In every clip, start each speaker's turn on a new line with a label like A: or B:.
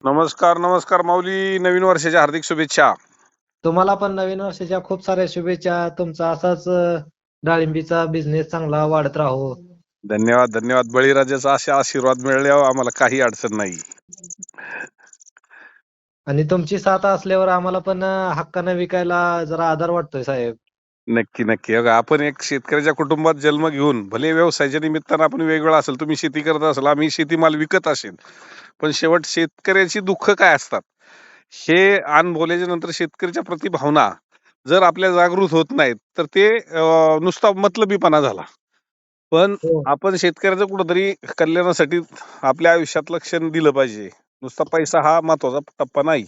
A: नमस्कार नमस्कार माऊली, नवीन वर्षाच्या हार्दिक शुभेच्छा.
B: तुम्हाला पण नवीन वर्षाच्या खूप साऱ्या शुभेच्छा. तुमचा असाच डाळिंबीचा बिझनेस चांगला वाढत राहो.
A: धन्यवाद धन्यवाद. बळीराजाचा असे आशीर्वाद मिळाल्यावर आम्हाला काही अडचण नाही.
B: आणि तुमची साथ असल्यावर आम्हाला पण हक्कानं विकायला जरा आधार वाटतोय साहेब.
A: नक्की नक्की. बघा, आपण एक शेतकऱ्याच्या कुटुंबात जन्म घेऊन भले व्यवसायाच्या निमित्तानं आपण वेगवेगळा असेल, तुम्ही शेती करत असाल, आम्ही शेतीमाल विकत असेल, पण शेवट शेतकऱ्याची दुःख काय असतात हे बोलायच्या नंतर शेतकऱ्याच्या प्रति भावना जर आपल्या जागृत होत नाहीत तर ते नुसता मतलबीपणा झाला. पण
B: हो
A: आपण शेतकऱ्याचं कुठंतरी कल्याणासाठी आपल्या आयुष्यात लक्ष दिलं पाहिजे. नुसता पैसा हा महत्वाचा टप्पा नाही.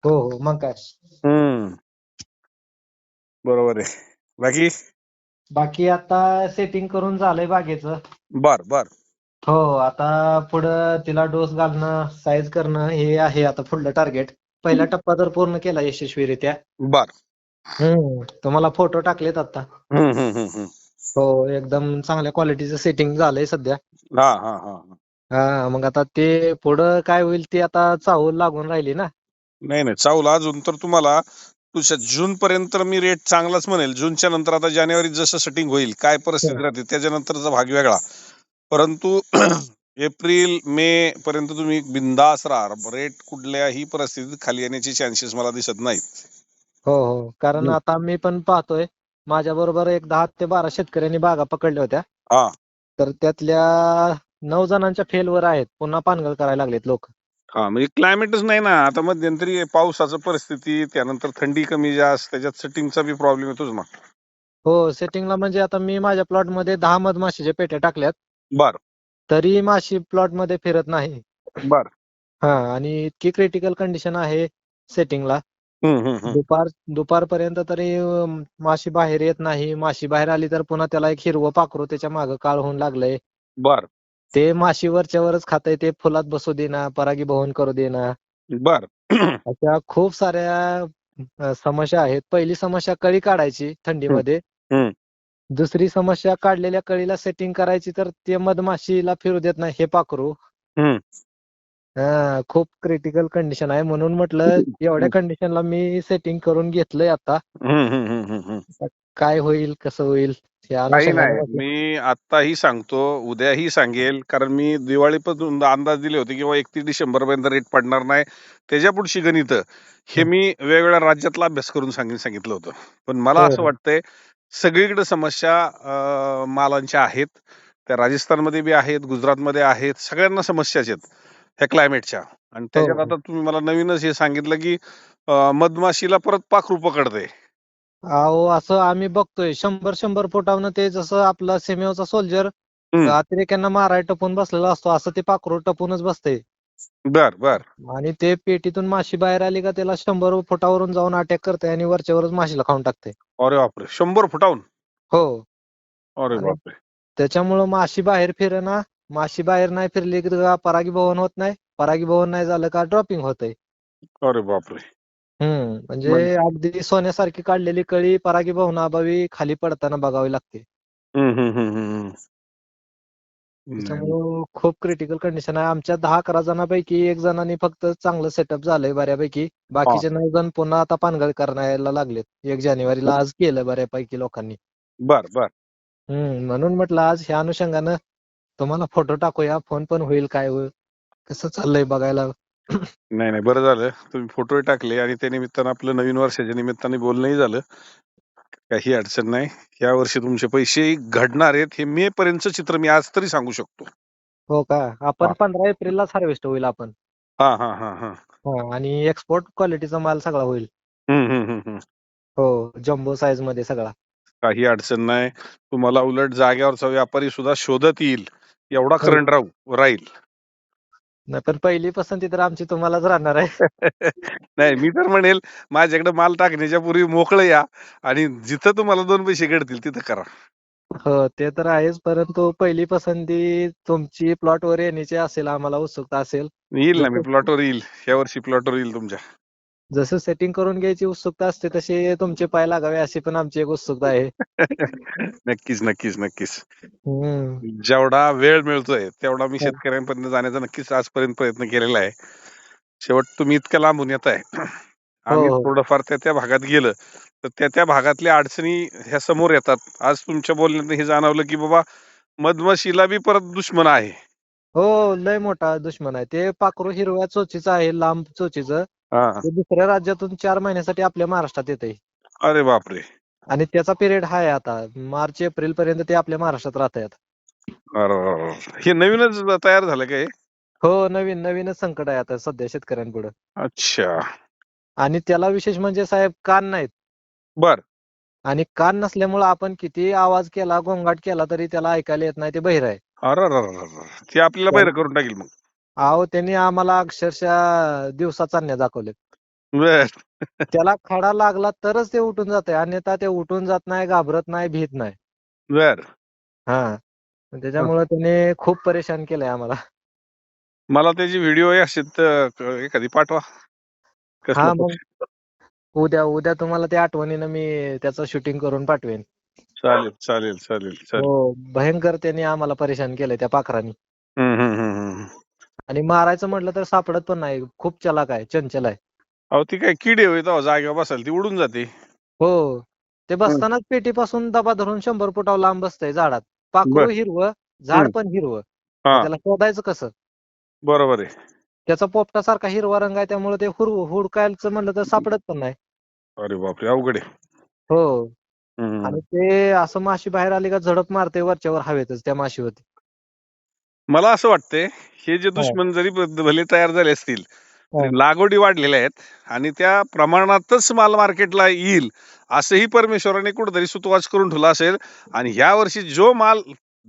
B: हो हो, मग काय.
A: हम्म. बरोबर आहे. बाकी
B: बाकी आता सेटिंग करून झालंय बागेचं.
A: बर बर
B: हो, आता पुढं तिला डोस घालणं, साईज करणं हे आहे आता पुढलं टार्गेट. पहिला टप्पा तर पूर्ण केला यशस्वीरित्या.
A: बर.
B: तुम्हाला फोटो टाकलेत आता.
A: हम्म.
B: हो, एकदम चांगल्या क्वालिटीचं सेटिंग झालंय सध्या.
A: हा हा हा हा.
B: हा, मग आता ते पुढं काय होईल ते आता चाहूल लागून राहिली ना.
A: नाही नाही, चावला अजून तर तुम्हाला तुझ्या जून पर्यंत मी रेट चांगलाच म्हणेल. जूनच्या नंतर आता जानेवारीत जसं सेटिंग होईल, काय परिस्थिती राहते त्याच्यानंतरचा भाग वेगळा. परंतु एप्रिल मे पर्यंत तुम्ही बिंदास राहा. रेट कुठल्याही परिस्थितीत खाली येण्याचे चान्सेस मला दिसत नाहीत.
B: हो हो, कारण आता मी पण पाहतोय माझ्या बरोबर एक 10 ते 12 शेतकऱ्यांनी बागा पकडल्या होत्या.
A: हा
B: तर त्यातल्या 9 जणांच्या फेलवर आहेत. पुन्हा पानगळ करायला लागलेत लोक.
A: हा, म्हणजे क्लायमेटच नाही ना आता. मध्यंतरी पावसाचं परिस्थिती, त्यानंतर थंडी कमी जास्त, त्याच्यात सेटिंगचा बी प्रॉब्लेम येतोच ना.
B: हो, सेटिंगला म्हणजे आता मी माझ्या प्लॉट मध्ये 10 मधमाशीच्या पेट्या टाकल्यात.
A: बर
B: तरी माशी प्लॉट मध्ये फिरत नाही.
A: बर.
B: हा, आणि इतकी क्रिटिकल कंडिशन आहे सेटिंगला. दुपारपर्यंत तरी माशी बाहेर येत नाही. माशी बाहेर आली तर पुन्हा त्याला एक हिरवं पाखरू त्याच्या मागं काळ होऊन लागलंय.
A: बर
B: ते माशी वरच्यावरच खातंय. ते फुलात बसू देना, परागीभवन करू देना.
A: बर.
B: अशा खूप साऱ्या समस्या आहेत. पहिली समस्या कळी काढायची थंडीमध्ये.
A: हम्म.
B: दुसरी समस्या काढलेल्या कळीला सेटिंग करायची तर ते मधमाशीला फिरू देत नाही हे पाखरू.
A: हम्म.
B: खूप क्रिटिकल कंडिशन आहे. म्हणून म्हटलं एवढ्या कंडिशनला मी सेटिंग करून घेतलंय आता.
A: हम्म.
B: काय होईल, कसं होईल या
A: काही
B: अनुषंगाने
A: नाही,
B: म्हटलं.
A: मी आत्ताही सांगतो, उद्याही सांगेल, कारण मी दिवाळीपासून अंदाज दिले होते किंवा 31 डिसेंबर पर्यंत रेट पडणार नाही. त्याच्या पुढची गणित हे मी वेगवेगळ्या राज्यातला अभ्यास करून सांगितलं होतं. पण मला
B: हो
A: असं
B: हो
A: वाटतंय सगळीकडे समस्या मालांच्या आहेत. त्या राजस्थानमध्ये बी आहेत, गुजरातमध्ये आहेत, सगळ्यांना समस्याच आहेत ह्या क्लायमेटच्या. आणि
B: हो
A: त्याच्यात
B: हो.
A: आता तुम्ही मला नवीनच हे सांगितलं की मधमाशीला परत पाखरू पकडते.
B: अहो, असं आम्ही बघतोय 100 फुटावनं ते जसं आपला सीमेवरचा सोल्जर
A: हम्म.
B: अतिरेक्यांना माराय टपून बसलेला असतो असं ते पाखरू टपूनच बसतंय.
A: बर बर.
B: आणि ते पेटीतून माशी बाहेर आली का त्याला 100 फुटावरून जाऊन अटॅक करतंय आणि वरच्यावरच माशीला खाऊन टाकतंय.
A: अरे बापरे, 100 फुटाहून?
B: हो.
A: अरे
B: आणि
A: बापरे.
B: त्याच्यामुळं माशी बाहेर फिरेना. माशी बाहेर नाही फिरली की परागीभवन होत नाही. परागीभवन नाही झालं का ड्रॉपिंग होतंय.
A: अरे बापरे.
B: म्हणजे
A: म्हण
B: अगदी सोन्यासारखी काढलेली कळी परागीभवनाअभावी खाली पडताना बघावी लागते.
A: हम्म. नाही.
B: त्याच्यामुळं खूप क्रिटिकल कंडिशन आहे. आमच्या 10-11 जणांपैकी एक जणांनी फक्त चांगलं सेटअप झालंय बऱ्यापैकी.
A: हा.
B: बाकीचे 9 जण पुन्हा आता पानगळ करायला लागलेत. 1 जानेवारीला आज केलं बऱ्यापैकी लोकांनी.
A: बर बर.
B: म्हणून म्हटलं आज ह्या अनुषंगानं तुम्हाला फोटो टाकूया. फोन पण होईल, काय होईल, कसं चाललंय बघायला.
A: नाही नाही, बरं झालं तुम्ही फोटो टाकले आणि त्या निमित्तानं आपलं नवीन वर्षाच्या निमित्ताने बोलणंही झालं. काही अडचण नाही. या वर्षी तुमचे पैसे घडणार आहेत हे मे पर्यंतचं चित्र मी आज तरी सांगू शकतो.
B: हो का?
A: हा
B: आपण 15 एप्रिललाच हार्वेस्ट होईल आपण.
A: हा.
B: आणि एक्सपोर्ट क्वालिटीचा माल सगळा होईल.
A: हम्म.
B: हो, जम्बो साईज मध्ये सगळा.
A: काही अडचण नाही. तुम्हाला उलट जागेवरचा व्यापारी सुद्धा शोधत येईल एवढा
B: हो.
A: करंट राहील.
B: नाही, पण पहिली पसंती तर आमची तुम्हालाच राहणार आहे.
A: नाही, मी तर म्हणेल माझ्याकडे माल टाकण्याच्या पूर्वी मोकळं या आणि जिथं तुम्हाला 2 पैसे घडतील तिथं करा.
B: हो, ते तर आहेच. परंतु पहिली पसंती तुमची प्लॉटवर येण्याची असेल, आम्हाला उत्सुकता असेल.
A: येईल ना, मी
B: जसं
A: प्लॉटवर येईल. या वर्षी प्लॉटवर येईल तुमच्या.
B: जसं सेटिंग करून घ्यायची उत्सुकता असते, तशी तुमचे पाय लागावे अशी पण आमची एक उत्सुकता आहे.
A: नक्कीच.
B: हम्म.
A: जेवढा वेळ मिळतोय तेवढा मी शेतकऱ्यांपर्यंत जाण्याचा नक्कीच आजपर्यंत प्रयत्न केलेला आहे. शेवट तुम्ही इतक्या लांबून येताय.
B: हो
A: आम्ही
B: हो
A: थोडंफार त्या भागात गेलं तर त्या भागातल्या अडचणी ह्या समोर येतात. आज तुमच्या बोलण्यात हे जाणवलं की बाबा मधमाशीला बी परत दुश्मन आहे.
B: हो, लय मोठा दुश्मन आहे ते. पाखरू हिरव्या चोचीचं आहे, लांब चोचीचं.
A: हा.
B: ते दुसऱ्या राज्यातून 4 महिन्यासाठी आपल्या महाराष्ट्रात येतंय.
A: अरे बापरे.
B: आणि त्याचा पिरियड हा आहे आता. मार्च एप्रिल पर्यंत ते आपल्या महाराष्ट्रात राहतंय आता.
A: अरे, हे नवीनच तयार झालं काय?
B: हो, नवीनच संकट आहे आता सध्या शेतकऱ्यांपुढं.
A: अच्छा.
B: आणि त्याला विशेष म्हणजे साहेब कान नाहीत.
A: बर.
B: आणि कान नसल्यामुळं आपण किती आवाज केला, गोंगाट केला तरी त्याला ऐकायला येत नाही. ते बहिर आहे.
A: अरे, ते आपल्याला बहिरं करून टाकील मग.
B: अहो, त्यांनी आम्हाला अक्षरशः दिवसा चांदण्या दाखवल्यात.
A: बर.
B: त्याला खडा लागला तरच ते उठून जातंय. अन्यथा ते उठून जात नाही, घाबरत नाही, भीत नाही.
A: बर.
B: हां. त्याच्यामुळं त्याने खूप परेशान केलंय आम्हाला.
A: मला त्याची व्हिडिओ असेल तर एखादी पाठवा. कसला
B: हां, मग
A: पक्षी.
B: उद्या तुम्हाला त्या आठवणीनं मी त्याचं शूटिंग करून पाठवेन.
A: चालेल चालेल चालेल
B: हो,
A: चालेल.
B: भयंकर त्यांनी आम्हाला परेशान केलंय त्या पाखरांनी.
A: हम्म हम्म हम्म हम्म.
B: आणि मारायचं म्हटलं तर सापडत पण नाही. खूप चलाख आहे, चंचल आहे.
A: अहो ती काय किडे होईल तेव्हा जागेवर बसायला ती उडून जाते.
B: हो. ते
A: हं.
B: बसतानाच पेटीपासून दबा धरून 100 फुटावर लांब बसतंय झाडात. पाखरू
A: बर.
B: हिरवं, झाड
A: हम्म.
B: पण हिरवं. मग
A: हा.
B: त्याला शोधायचं कसं?
A: बरोबर आहे.
B: त्याचा पोपटासारखा हिरवा रंग आहे त्यामुळे ते हुडकायचं म्हणलं तर सापडत पण नाही.
A: अरे बापरे, अवघड आहे.
B: हो.
A: हम्म.
B: आणि ते असं माशी बाहेर आली का झडप मारते वरच्यावर हवेतच त्या माशीवरती.
A: मला असं वाटतंय हे जे
B: हां,
A: दुश्मन जरी भले तयार झाले असतील तरी
B: हां.
A: लागवडी वाढलेल्या आहेत आणि त्या प्रमाणातच माल मार्केटला येईल असंही परमेश्वराने कुठेतरी सुतवाच करून ठेवला असेल. आणि ह्या वर्षी जो माल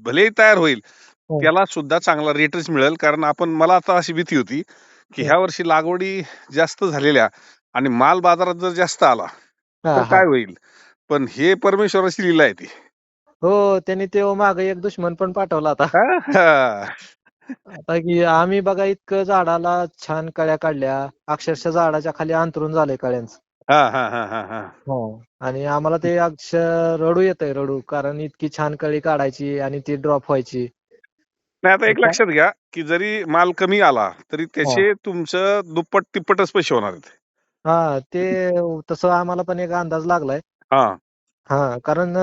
A: भलेही तयार होईल
B: हं,
A: त्याला सुद्धा चांगला रेटच मिळेल. कारण मला आता अशी भीती होती की
B: हं.
A: ह्या वर्षी लागवडी जास्त झालेल्या आणि माल बाजारात जर जास्त आला तर
B: हां, हां.
A: काय होईल. पण हे परमेश्वराची लीला आहे ती.
B: हो, त्यांनी ते मागे एक दुश्मन पण पाठवला आता.
A: हा, हा.
B: आता की आम्ही बघा इतकं झाडाला छान कळ्या काढल्या. अक्षरशः झाडाच्या खाली अंथरूण झालंय कळ्यांचं.
A: हा हा हा हा हा.
B: हो. आणि आम्हाला ते अक्षर रडू येतंय रडू. कारण इतकी छान कळी काढायची आणि ती ड्रॉप व्हायची.
A: नाही आता
B: तर
A: एक
B: काय
A: लक्षात घ्या की जरी माल कमी आला तरी
B: हां.
A: त्याचे तुमचं दुप्पट तिप्पटच पैसे होणार आहेत.
B: हां, ते तसं आम्हाला पण एक अंदाज लागलाय.
A: हा.
B: हां, कारण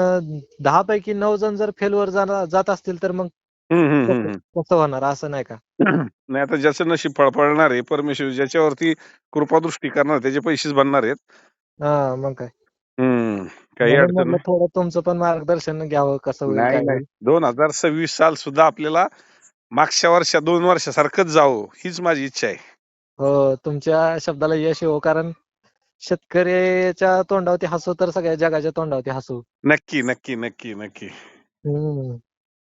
B: 10 पैकी 9 जण जर फेलवर जात असतील तर मग
A: हम्म हम्म हम्म
B: कसं
A: हम्म.
B: कसं होणार असं नाही का?
A: नाही आता ज्याचं नशीब फळफळणार आहे परमेश्वर ज्याच्यावरती कृपादृष्टी करणार त्याचे पैसेच बनणार आहेत.
B: हां, मग काय.
A: हम्म. काही
B: म्हणून
A: अडचण
B: म्हणलं
A: नाही.
B: थोडं तुमचं पण मार्गदर्शन घ्यावं कसं होईल,
A: नाही
B: काय
A: नाही,
B: होईल?
A: 2026 साल सुद्धा आपल्याला मागच्या वर्षा 2 वर्षासारखंच जावं हीच माझी इच्छा आहे.
B: हो, तुमच्या शब्दाला यश येवो. कारण शेतकऱ्याच्या तोंडावरती हसू तर सगळ्या जगाच्या तोंडावरती हसू.
A: नक्की नक्की नक्की नक्की.
B: हं.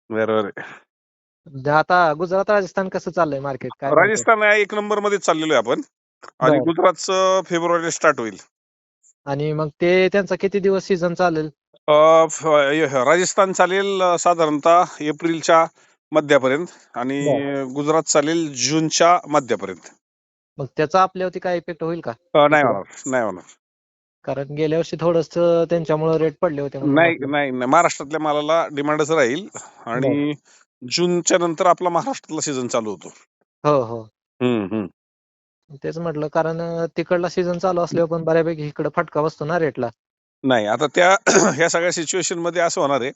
A: बरोबर आहे.
B: आता गुजरात, राजस्थान कसं चाललंय मार्केट काय म्हणतंय?
A: राजस्थान आहे 1 नंबर मध्ये चाललेलो आहे आपण. आणि
B: बरं.
A: गुजरातचं फेब्रुवारीला स्टार्ट होईल.
B: आणि मग ते त्यांचा किती दिवस सीझन चालेल?
A: राजस्थान चालेल साधारणतः एप्रिलच्या मध्यापर्यंत आणि
B: बरं.
A: गुजरात चालेल जूनच्या मध्यापर्यंत.
B: मग त्याचा आपल्यावरती काय इफेक्ट होईल का
A: नाही
B: इकडं?
A: होणार नाही होणार.
B: कारण गेल्या वर्षी थोडंसं त्यांच्यामुळे रेट पडले होते म्हणून
A: नाही
B: म्हटलं.
A: नाही नाही. महाराष्ट्रातल्या मालाला डिमांडच राहील.
B: बरं.
A: आणि जूनच्या नंतर आपला महाराष्ट्रातला सीझन चालू होतो.
B: हो, हो.
A: हम्म हम्म.
B: तेच म्हटलं कारण तिकडला सीझन चालू असल्यावर पण बऱ्यापैकी इकडं फटका बसतो ना रेटला.
A: नाही आता त्या ह्या सगळ्या सिच्युएशन मध्ये असं होणार आहे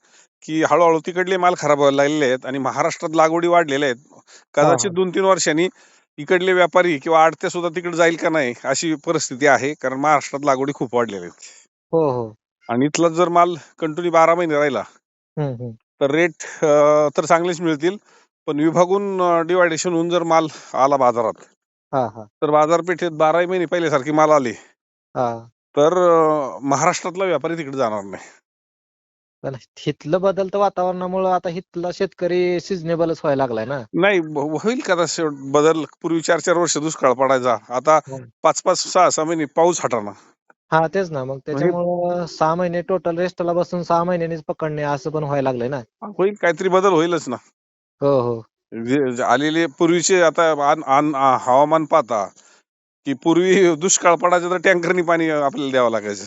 A: की हळूहळू तिकडले माल खराब व्हायला लागलेले आहेत आणि महाराष्ट्रात लागवडी वाढलेल्या आहेत.
B: हां,
A: कदाचित
B: हां.
A: 2-3 वर्षांनी इकडले व्यापारी किंवा आडते सुद्धा तिकडे जाईल का नाही अशी परिस्थिती आहे. कारण महाराष्ट्रात लागवडी खूप वाढलेल्या आहेत.
B: हो, हो.
A: आणि इथला जर माल कंटिन्यू 12 महिने राहिला
B: हं, हं.
A: तर रेट तर चांगलेच मिळतील. पण विभागून डिवायडेशन होऊन जर माल आला बाजारात
B: हां, हां.
A: तर बाजारपेठेत 12 महिने पहिल्यासारखी माल आली
B: हां.
A: तर महाराष्ट्रातला व्यापारी तिकडे जाणार नाही.
B: पण इथलं बदलतं वातावरणामुळं आता इथला शेतकरी सिजनेबलच व्हायला लागलाय ना.
A: नाही होईल का तसं बदल. पूर्वी 4-4 वर्ष दुष्काळ पडायचा. आता
B: हं.
A: 5-5, 6-6 महिने पाऊस हटाना.
B: हां, तेच ना. मग
A: मग हे
B: त्याच्यामुळं 6 महिने टोटल रेस्टला बसून 6 महिन्यांनीच पकडणे असं पण व्हायला लागलंय ना.
A: होईल काहीतरी बदल होईलच ना.
B: हो, हो.
A: जे आलेले पूर्वीचे आता हवामान पाहता की पूर्वी दुष्काळ पडायचा तर टँकरनी पाणी आपल्याला द्यावं लागायचं.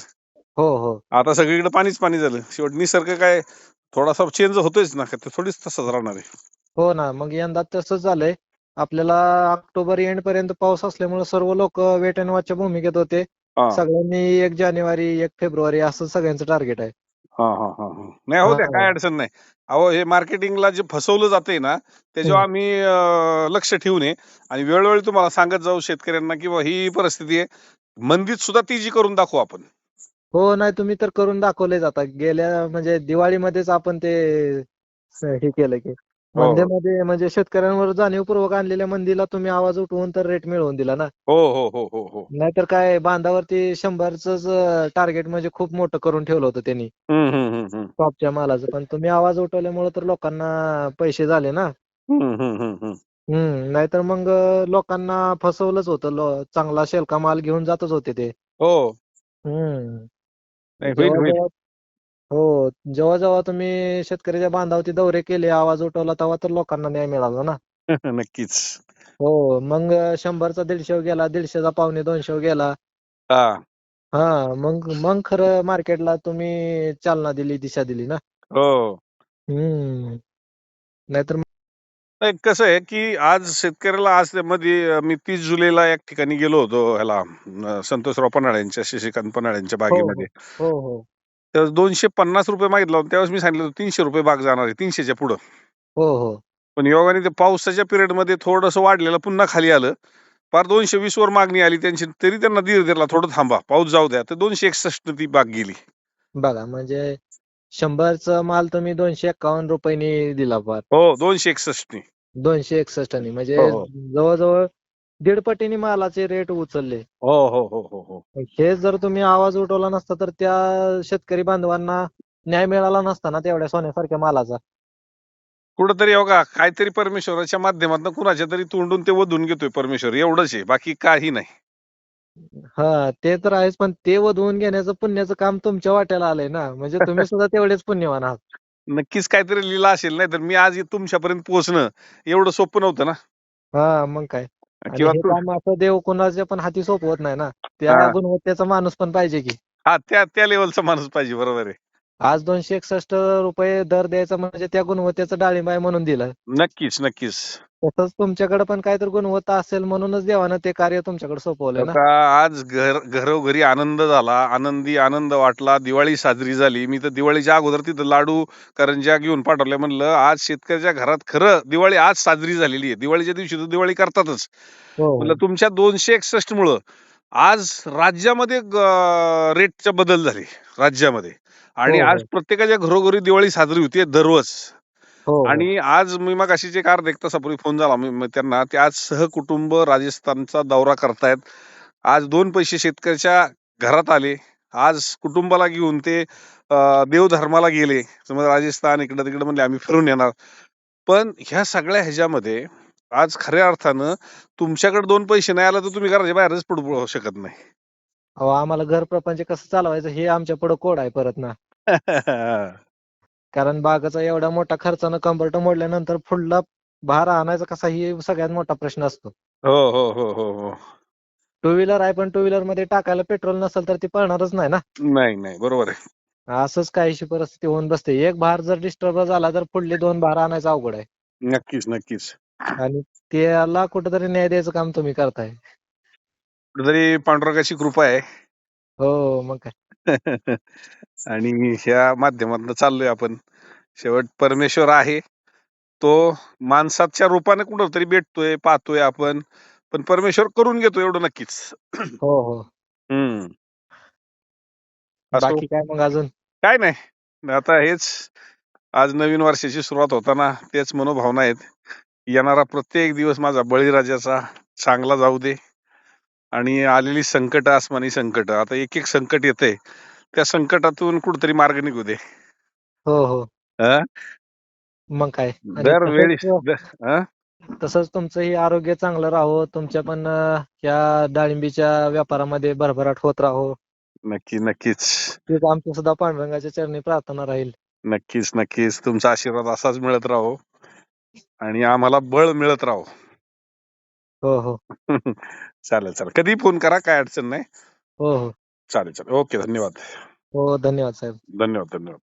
B: हो, हो.
A: आता सगळीकडे पाणीच पाणी झालं. शेवट निसर्ग काय थोडासा चेंज होतोयच ना. ते थोडीच तसंच राहणार आहे.
B: हो ना. मग यंदा तसंच झालंय. आपल्याला ऑक्टोबर एंड पर्यंत पाऊस असल्यामुळे सर्व लोक वेट अँड वॉचच्या भूमिकेत होते.
A: हा
B: सगळ्यांनी 1 जानेवारी 1 फेब्रुवारी असं सगळ्यांचं टार्गेट आहे.
A: हा हा हा हा. नाही हो द्या, काय
B: हा.
A: अडचण नाही. अहो, हे मार्केटिंगला जे फसवलं जाते ना, त्याच्यावर
B: हम्म.
A: आम्ही लक्ष ठेवू नये आणि वेळोवेळी तुम्हाला सांगत जाऊ शेतकऱ्यांना की बुवा ही परिस्थिती आहे. मंदीत सुद्धा तेजी करून दाखवू आपण.
B: हो, नाही तुम्ही तर करून दाखवलेच आता. गेल्या म्हणजे दिवाळीमध्येच आपण ते हे केलं की
A: हो हो
B: मंदीमध्ये म्हणजे शेतकऱ्यांवर जाणीवपूर्वक आणलेल्या मंदीला तुम्ही आवाज उठवून तर रेट मिळवून दिला ना.
A: हो हो हो हो हो.
B: नाहीतर काय बांधावरती 100च टार्गेट म्हणजे खूप मोठं करून ठेवलं होतं त्यांनी
A: हम्म हम्म हम्म हम्म
B: टॉपच्या मालाचं. पण तुम्ही आवाज उठवल्यामुळे तर लोकांना पैसे झाले ना.
A: हम्म हम्म हम्म हम्म.
B: नाहीतर मग लोकांना फसवलंच होतं. चांगला शेलका माल घेऊन जातच होते ते.
A: हो.
B: हम्म.
A: नाही, होईल
B: जेव्हा
A: होईल.
B: जेव्हा हो, जेव्हा जेव्हा तुम्ही शेतकऱ्याच्या बांधावरती दौरे केले, आवाज उठवला, तेव्हा तर लोकांना न्याय मिळाला ना.
A: नक्कीच.
B: हो, मग 100चा 150 गेला, 150चा 250 गेला.
A: हा.
B: मग खरं मार्केटला तुम्ही चालना दिली, दिशा दिली ना.
A: हो.
B: हम्म. नाहीतर
A: नाही, कसं आहे की आज शेतकऱ्याला आज ते मध्ये मी 30 जुलैला एक ठिकाणी गेलो होतो ह्याला संतोषराव पन्हाळ्यांच्या शशिकांत पन्हाळ्यांच्या
B: हो, हो.
A: बागेमध्ये.
B: हो, हो.
A: तर ₹250 मागितला होता. त्यावेळेस मी सांगितलं होतं ₹300 बाग जाणार आहे, 300च्या पुढं.
B: हो, हो.
A: पण योगाने ते पावसाच्या पिरियडमध्ये थोडंसं वाढलेलं पुन्हा खाली आलं. पार 220 वर मागणी आली त्यांची, तरी त्यांना धीर धरला, थोडं थांबा, पाऊस जाऊ द्या. तर 261 ती बाग गेली.
B: बघा म्हणजे 100चा माल तुम्ही ₹251 नी दिला पार.
A: हो, 261 नी.
B: 261 नी म्हणजे
A: हो हो
B: जवळ-जवळ दीड पटीने मालाचे रेट उचलले.
A: हो हो हो हो हो.
B: हेच जर तुम्ही आवाज उठवला नसता तर त्या शेतकरी बांधवांना न्याय मिळाला नसता ना तेवढ्या सोन्यासारख्या मालाचा.
A: कुठंतरी बघा काहीतरी परमेश्वराच्या माध्यमातून कुणाच्या तरी तोंडून ते वधून घेतोय परमेश्वर, एवढंच आहे, बाकी काही नाही.
B: हां, ते तर आहेच. पण ते वधवून घेण्याचं पुण्याचं काम तुमच्या वाट्याला आलंय ना. म्हणजे तुम्ही सुद्धा तेवढेच पुण्यवान आहात.
A: नक्कीच काहीतरी लीला असेल, नाही तर मी आज तुमच्यापर्यंत पोहोचणं एवढं सोपं नव्हतं ना.
B: हां, मग काय. आणि
A: किंवा
B: हे
A: तू
B: काम असं देव कुणाच्या पण हाती सोपवत नाही ना. त्या
A: हा
B: गुणवत्तेचा माणूस पण पाहिजे की.
A: हा, त्या त्या लेवलचा माणूस पाहिजे, बरोबर आहे.
B: आज ₹261 दर द्यायचा म्हणजे त्या गुणवत्तेचं डाळिंब आहे म्हणून दिलं.
A: नक्कीच नक्कीच.
B: तसंच तुमच्याकडे पण काहीतरी गुणवत्ता असेल म्हणूनच देवानं ते कार्य तुमच्याकडे सोपवलंय ना.
A: आता आज घरोघरी आनंद झाला, आनंद वाटला, दिवाळी साजरी झाली. मी तर दिवाळीच्या अगोदर तिथं लाडू करंज्या घेऊन पाठवल्या. म्हणलं आज शेतकऱ्याच्या घरात खरं दिवाळी आज साजरी झालेली आहे. दिवाळीच्या दिवशी तर दिवाळी करतातच.
B: हो,
A: म्हणलं
B: हो.
A: तुमच्या 261 मुळे आज राज्यामध्ये रेटच्या बदल झाले राज्यामध्ये.
B: हो,
A: आणि आज
B: हो.
A: प्रत्येकाच्या घरोघरी दिवाळी साजरी होतीये दररोज.
B: हो, हो.
A: आणि आज मी मगाशीच एक अर्धा 1 तासापूर्वी फोन झाला त्यांना, ते आज सहकुटुंब राजस्थानचा दौरा करतायत. आज 2 पैसे शेतकऱ्याच्या घरात आले. आज कुटुंबाला घेऊन ते देवधर्माला गेले. समज राजस्थान इकडं-तिकडं म्हणले आम्ही फिरून येणार. पण ह्या सगळ्या ह्याच्यामध्ये आज खऱ्या अर्थानं तुमच्याकडे 2 पैसे नाही आले तर तुम्ही घराच्या बाहेरच पडू शकत नाही.
B: अहो, आम्हाला घर प्रपंच कसं चालवायचं हे आमच्या पुढे कोड आहे परत ना. कारण बागाचा एवढा मोठा खर्चानं कंबरट मोडल्यानंतर पुढला भार आणायचा कसा ही सगळ्यात मोठा प्रश्न असतो.
A: हो, हो, हो, हो, हो.
B: टू व्हीलर आहे पण टू व्हीलर मध्ये टाकायला पेट्रोल नसेल तर ती पळणारच नाही ना.
A: नाही, नाही. बरोबर आहे.
B: असंच काहीशी परिस्थिती होऊन बसते. एक भार जर डिस्टर्ब झाला तर पुढले 2 भार आणायचं अवघड आहे.
A: नक्कीच, नक्कीच.
B: आणि त्याला कुठेतरी न्याय द्यायचं काम तुम्ही करताय.
A: कुठेतरी पांडुरंगाची कृपा आहे.
B: हो, मग काय.
A: आणि ह्या माध्यमातून चाललोय आपण. शेवट परमेश्वर आहे. तो माणसाच्या रूपाने कुठंतरी भेटतोय, पाहतोय आपण. पण परमेश्वर करून घेतो एवढं नक्कीच.
B: हो, हो.
A: हं. असो.
B: बाकी काय मग अजून?
A: काय नाही. आता हेच आज नवीन वर्षाची सुरुवात होताना तेच मनोभावना आहेत. येणारा प्रत्येक दिवस माझा बळीराजाचा चांगला जाऊ दे. आणि आलेली संकट, आसमानी संकट, आता एक-एक संकट येतंय. त्या संकटातून कुठेतरी मार्ग निघू दे.
B: हो, हो.
A: हां.
B: मग काय. आणि
A: दरवेळी हां.
B: तसंच तुमचंही आरोग्य चांगलं राहो. तुमच्या पण या डाळिंबीच्या व्यापारामध्ये भरभराट होत राहो.
A: नक्की, नक्कीच.
B: हीच आमची सुद्धा पांडुरंगाच्या चरणी प्रार्थना राहील.
A: नक्कीच, नक्कीच. तुमचा आशीर्वाद असाच मिळत राहो आणि आम्हाला बळ मिळत राहो.
B: हो, हो.
A: चालेल, चालेल. कधीही फोन करा, काही अडचण नाही.
B: हो, हो.
A: चालेल, चालेल. ओके. धन्यवाद.
B: हो, धन्यवाद साहेब.
A: धन्यवाद, धन्यवाद.